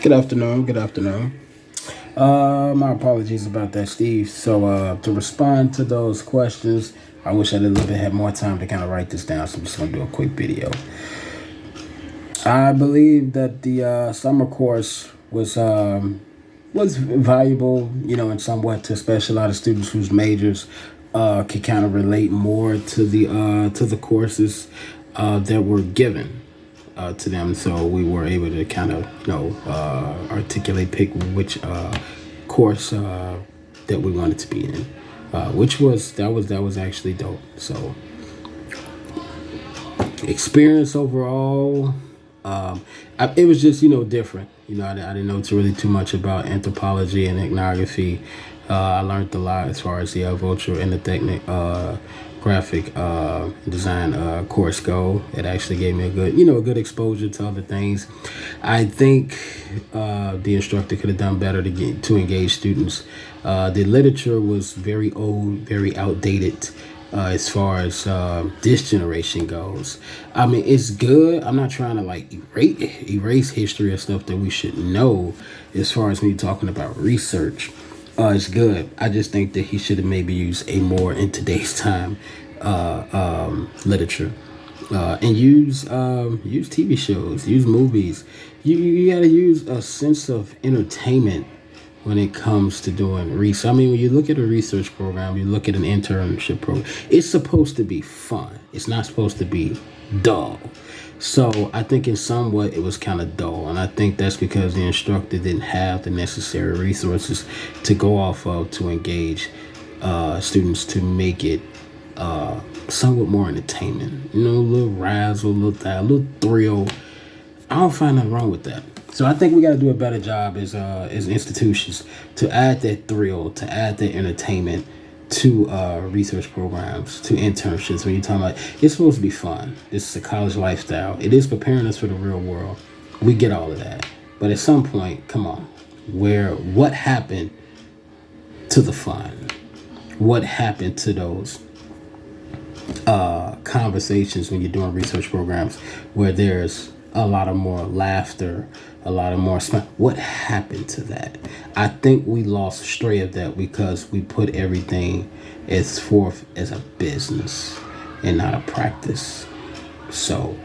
Good afternoon. Good afternoon. My apologies about that, Steve. So, to respond to those questions, I wish I did a little bit had more time to kind of write this down. So I'm just gonna do a quick video. I believe that the summer course was valuable, in somewhat, to especially a lot of students whose majors could kind of relate more to the courses that were given to them. So we were able to kind of articulate, pick which course that we wanted to be in, which was actually dope. So experience overall, it was just different. I didn't know too much about anthropology and ethnography. I learned a lot as far as the virtual and the graphic design course go. It actually gave me a good exposure to other things. I think the instructor could have done better to engage students. The literature was very old, very outdated. As far as this generation goes, I mean, it's good. I'm not trying to erase history or stuff that we should know. As far as me talking about research, it's good. I just think that he should have maybe used a more in today's time literature, and use TV shows, use movies. You got to use a sense of entertainment when it comes to doing research. I mean, when you look at a research program, you look at an internship program, it's supposed to be fun. It's not supposed to be dull. So I think in somewhat it was kind of dull. And I think that's because the instructor didn't have the necessary resources to go off of to engage students to make it somewhat more entertainment. A little razzle, a little thrill. I don't find nothing wrong with that. So I think we got to do a better job as institutions to add that thrill, to add that entertainment to research programs, to internships. When you're talking about, it's supposed to be fun. This is a college lifestyle. It is preparing us for the real world. We get all of that. But at some point, come on, what happened to the fun? What happened to those conversations when you're doing research programs where there's a lot of more laughter, a lot of more smile? What happened to that? I think we lost stray of that because we put everything as forth as a business and not a practice. So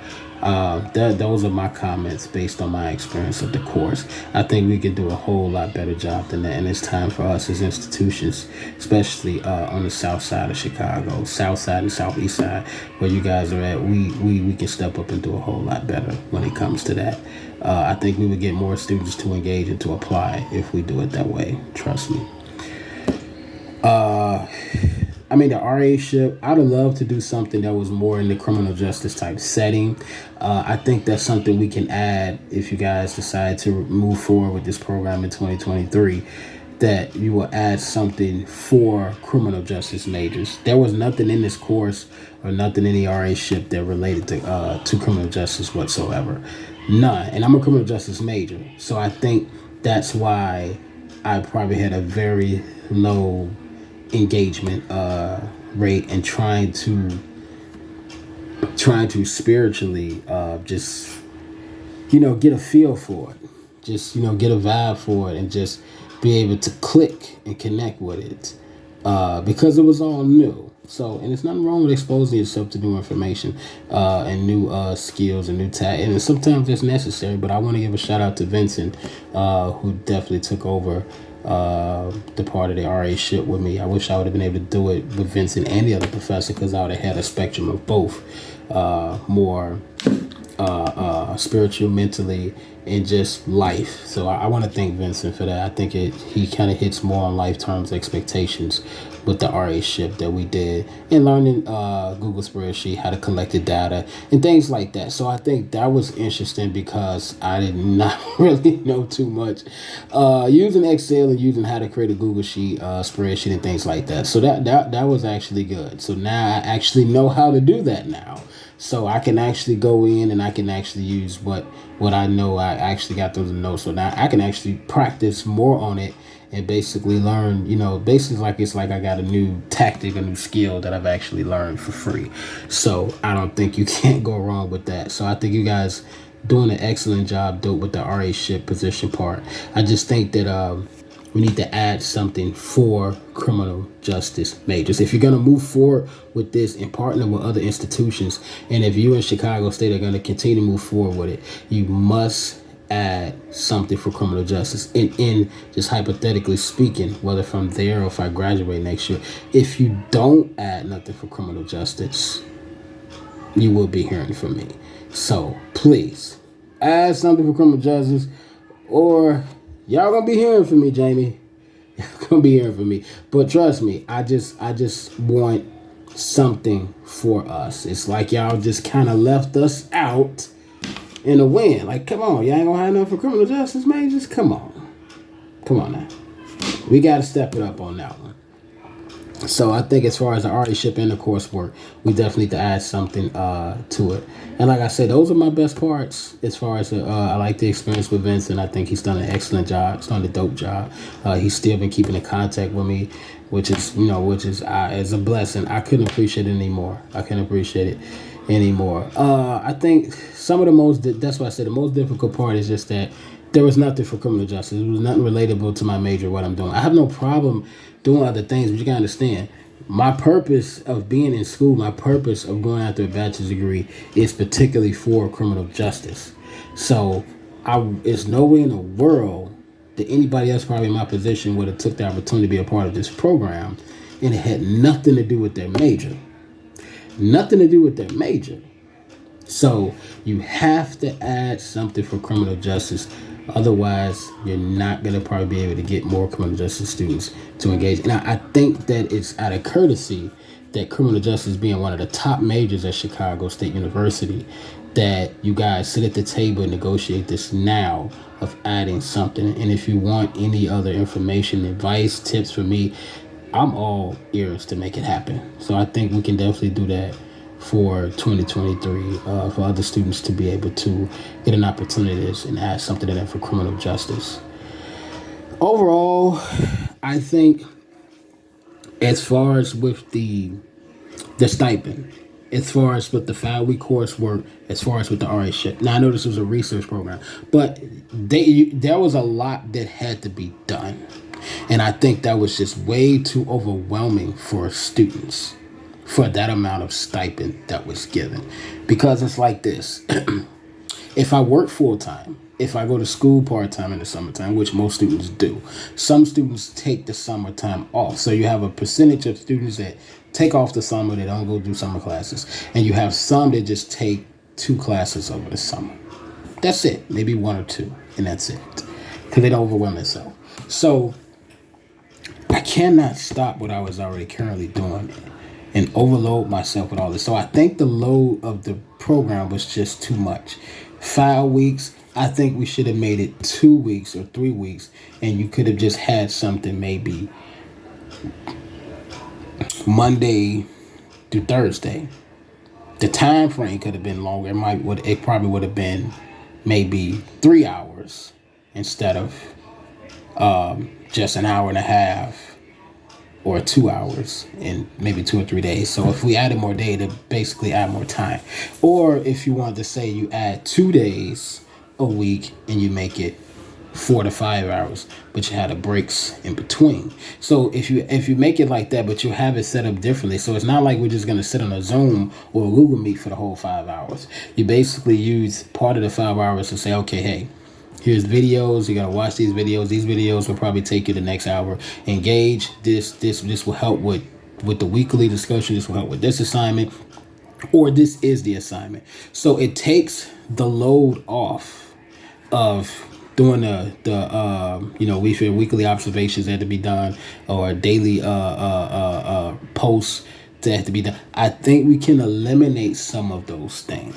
those are my comments based on my experience of the course. I think we could do a whole lot better job than that, and it's time for us as institutions, especially on the south side of Chicago, south side and southeast side, where you guys are at, we can step up and do a whole lot better when it comes to that. I think we would get more students to engage and to apply if we do it that way. Trust me. I mean, the RA-ship, I'd have loved to do something that was more in the criminal justice type setting. I think that's something we can add if you guys decide to move forward with this program in 2023, that you will add something for criminal justice majors. There was nothing in this course or nothing in the RA-ship that related to criminal justice whatsoever. None. And I'm a criminal justice major. So I think that's why I probably had a very low engagement rate and trying to spiritually just get a feel for it, just get a vibe for it, and just be able to click and connect with it because it was all new. So, and there's nothing wrong with exposing yourself to new information and new skills and new talent, and sometimes it's necessary. But I want to give a shout out to Vincent, who definitely took over the part of the RA shit with me. I wish I would have been able to do it with Vincent and the other professor, because I would have had a spectrum of both, more spiritual, mentally, and just life. So I want to thank Vincent for that. I think he kind of hits more on life terms expectations with the RA ship that we did, and learning Google spreadsheet, how to collect the data and things like that. So I think that was interesting because I did not really know too much using Excel and using how to create a Google sheet spreadsheet and things like that. So that was actually good. So now I actually know how to do that now. So I can actually go in and I can actually use what I know. I actually got those notes. So now I can actually practice more on it and basically learn, basically it's like I got a new tactic, a new skill that I've actually learned for free. So I don't think you can't go wrong with that. So I think you guys doing an excellent job, dope, with the RA ship position part. I just think that we need to add something for criminal justice majors. If you're going to move forward with this and partner with other institutions, and if you in Chicago State are going to continue to move forward with it, you must add something for criminal justice. In just hypothetically speaking, whether from there or if I graduate next year, if you don't add nothing for criminal justice, you will be hearing from me. So please add something for criminal justice, or y'all gonna be hearing from me, Jamie. Y'all gonna be hearing from me. But trust me, I just want something for us. It's like y'all just kind of left us out in the wind. Like, come on, y'all ain't gonna have nothing for criminal justice, man. Just come on now. We gotta step it up on that one. So I think as far as the RA ship and the coursework, we definitely need to add something to it. And like I said, those are my best parts as far as I like the experience with Vincent. I think he's done an excellent job. He's done a dope job. He's still been keeping in contact with me, which is is a blessing. I couldn't appreciate it anymore. I think some of the that's why I said the most difficult part is just that there was nothing for criminal justice. It was nothing relatable to my major, what I'm doing. I have no problem doing other things, but you gotta understand, my purpose of being in school, my purpose of going after a bachelor's degree is particularly for criminal justice. So it's no way in the world that anybody else probably in my position would have took the opportunity to be a part of this program, and it had nothing to do with their major. Nothing to do with their major. So you have to add something for criminal justice. Otherwise, you're not going to probably be able to get more criminal justice students to engage. And I think that it's out of courtesy that criminal justice being one of the top majors at Chicago State University, that you guys sit at the table and negotiate this now of adding something. And if you want any other information, advice, tips from me, I'm all ears to make it happen. So I think we can definitely do that for 2023 for other students to be able to get an opportunity and add something to them for criminal justice. Overall, I think as far as with the stipend, as far as with the 5-week coursework, as far as with the RA ship. Now I know this was a research program, but there was a lot that had to be done. And I think that was just way too overwhelming for students for that amount of stipend that was given. Because it's like this. If I work full-time, if I go to school part-time in the summertime, which most students do, some students take the summertime off. So you have a percentage of students that take off the summer, they don't go do summer classes. And you have some that just take 2 classes over the summer. That's it. Maybe 1 or 2, and that's it. Because they don't overwhelm themselves. So I cannot stop what I was already currently doing and overload myself with all this. So I think the load of the program was just too much. 5 weeks, I think we should have made it 2 weeks or 3 weeks, and you could have just had something maybe Monday through Thursday. The time frame could have been longer. It probably would have been maybe 3 hours instead of just an hour and a half or 2 hours in maybe 2 or 3 days. So if we added more day, to basically add more time. Or if you wanted to say you add 2 days a week and you make it 4 to 5 hours, but you had the breaks in between. So if you make it like that, but you have it set up differently, so it's not like we're just going to sit on a Zoom or a Google Meet for the whole 5 hours. You basically use part of the 5 hours to say, okay, hey, here's videos. You're gonna watch these videos. These videos will probably take you the next hour. Engage. This will help with the weekly discussion. This will help with this assignment, or this is the assignment. So it takes the load off of doing the weekly observations that had to be done, or daily posts that have to be done. I think we can eliminate some of those things.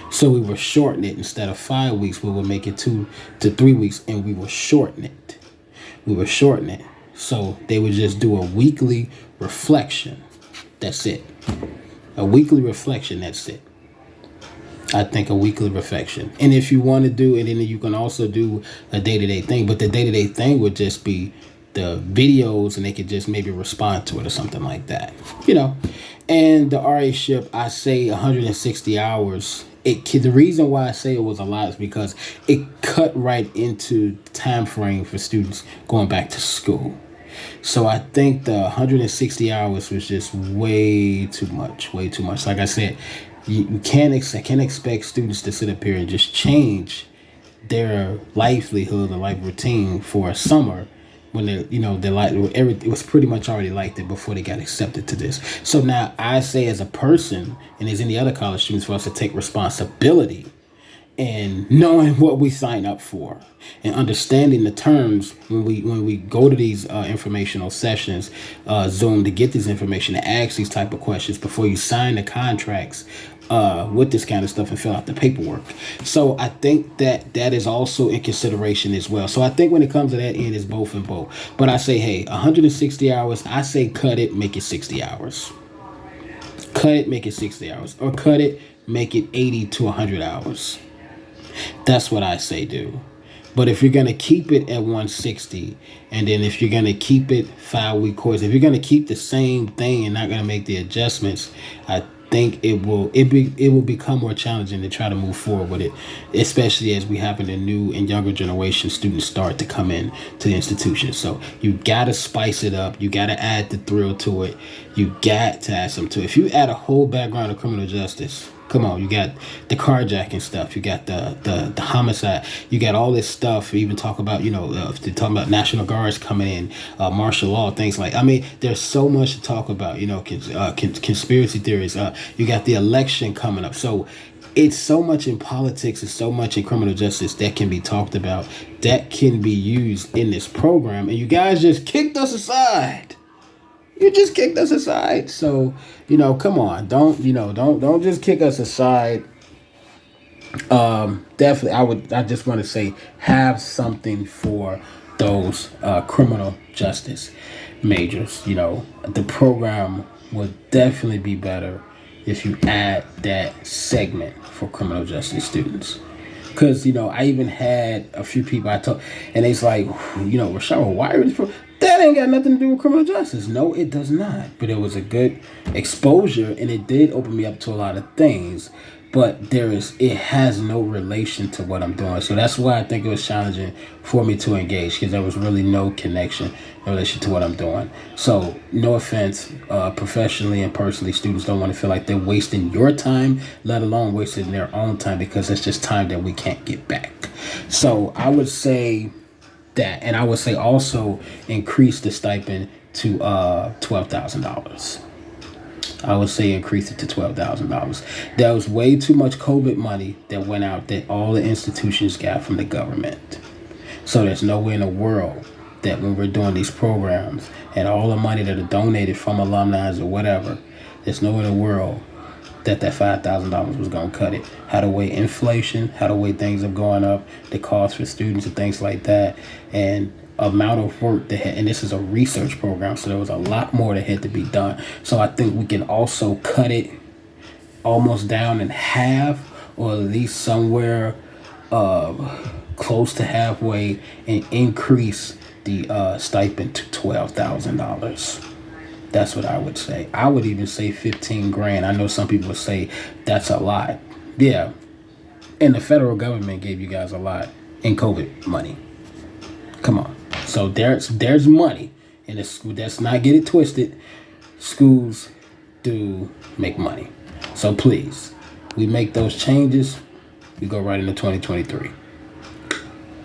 So we will shorten it. Instead of 5 weeks, we will make it 2 to 3 weeks, and we will shorten it. So they would just do a weekly reflection. That's it. A weekly reflection. That's it. I think a weekly reflection. And if you want to do it, then you can also do a day-to-day thing. But the day-to-day thing would just be the videos, and they could just maybe respond to it or something like that. And the RA ship, I say 160 hours The reason why I say it was a lot is because it cut right into the time frame for students going back to school. So I think the 160 hours was just way too much, way too much. Like I said, you can't expect students to sit up here and just change their livelihood or life routine for a summer when it was pretty much already like that before they got accepted to this. So now I say, as a person and as any other college students, for us to take responsibility and knowing what we sign up for and understanding the terms when we go to these informational sessions, Zoom, to get this information, to ask these type of questions before you sign the contracts with this kind of stuff and fill out the paperwork. So I think that is also in consideration as well. So I think when it comes to that end, it's both and both. But I say, hey, 160 hours, I say cut it, make it 60 hours. Cut it, make it 60 hours. Or cut it, make it 80 to 100 hours. That's what I say do. But if you're going to keep it at 160, and then if you're going to keep it 5-week course, if you're going to keep the same thing and not going to make the adjustments, I think it will become more challenging to try to move forward with it, especially as we have the new and younger generation students start to come in to the institution. So you got to spice it up. You got to add the thrill to it. You got to add something to it. If you add a whole background of criminal justice, come on, you got the carjacking stuff, you got the homicide, you got all this stuff. We even talk about, they're talking about National Guards coming in, martial law, things like, there's so much to talk about, conspiracy theories. You got the election coming up. So it's so much in politics and so much in criminal justice that can be talked about, that can be used in this program. And you guys just kicked us aside. You just kicked us aside. So, come on. Don't just kick us aside. Definitely, I just want to say, have something for those criminal justice majors. The program would definitely be better if you add that segment for criminal justice students. Because, I even had a few people I talked, and it's like, Rashad, why are you... That ain't got nothing to do with criminal justice. No, it does not. But it was a good exposure, and it did open me up to a lot of things. But it has no relation to what I'm doing. So that's why I think it was challenging for me to engage, because there was really no connection in relation to what I'm doing. So no offense, professionally and personally, students don't want to feel like they're wasting your time, let alone wasting their own time, because it's just time that we can't get back. So I would say that, and I would say also increase the stipend to $12,000. I would say increase it to $12,000. There was way too much COVID money that went out that all the institutions got from the government. So there's no way in the world that when we're doing these programs and all the money that are donated from alumni or whatever, there's no way in the world that $5,000 was going to cut it. How the way inflation, how the way things are going up, the cost for students and things like that, and amount of work that had, and this is a research program, so there was a lot more that had to be done. So I think we can also cut it almost down in half, or at least somewhere close to halfway, and increase the stipend to $12,000. That's what I would say. I would even say 15 grand. I know some people would say that's a lot. Yeah. And the federal government gave you guys a lot in COVID money. Come on. So there's money. And let's not get it twisted. Schools do make money. So please, we make those changes, we go right into 2023.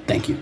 Thank you.